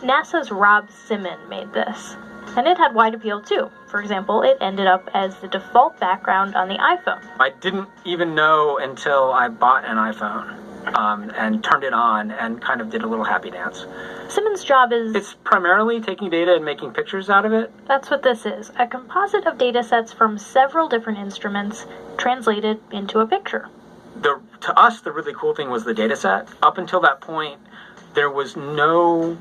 NASA's Rob Simon made this, and it had wide appeal too. For example, it ended up as the default background on the iPhone. I didn't even know until I bought an iPhone and turned it on and kind of did a little happy dance. Simon's job is... It's primarily taking data and making pictures out of it. That's what this is, a composite of data sets from several different instruments translated into a picture. To us, the really cool thing was the data set. Up until that point, there was no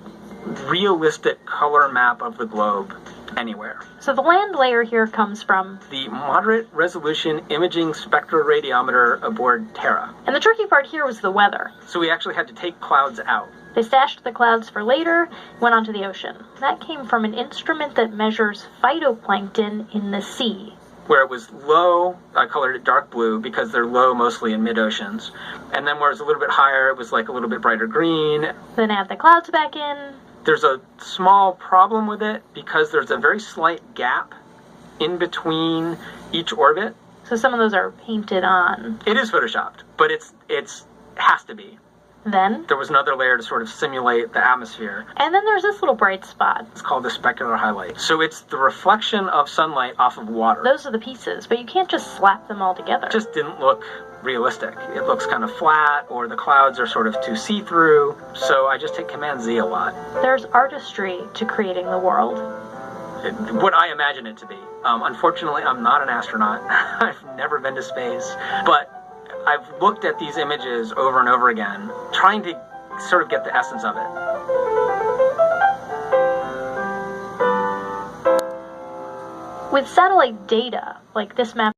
realistic color map of the globe anywhere. So the land layer here comes from the Moderate Resolution Imaging Spectroradiometer aboard Terra. And the tricky part here was the weather. So we actually had to take clouds out. They stashed the clouds for later, went onto the ocean. That came from an instrument that measures phytoplankton in the sea. Where it was low, I colored it dark blue because they're low mostly in mid-oceans. And then where it's a little bit higher, it was like a little bit brighter green. Then add the clouds back in. There's a small problem with it because there's a very slight gap in between each orbit. So some of those are painted on. It is photoshopped, but it has to be. Then there was another layer to sort of simulate the atmosphere. And then there's this little bright spot. It's called the specular highlight. So it's the reflection of sunlight off of water. Those are the pieces, but you can't just slap them all together. It just didn't look realistic. It looks kind of flat, or the clouds are sort of too see-through. So I just hit Command-Z a lot. There's artistry to creating the world. What I imagine it to be. Unfortunately, I'm not an astronaut. I've never been to space. But I've looked at these images over and over again, trying to sort of get the essence of it. With satellite data, like this map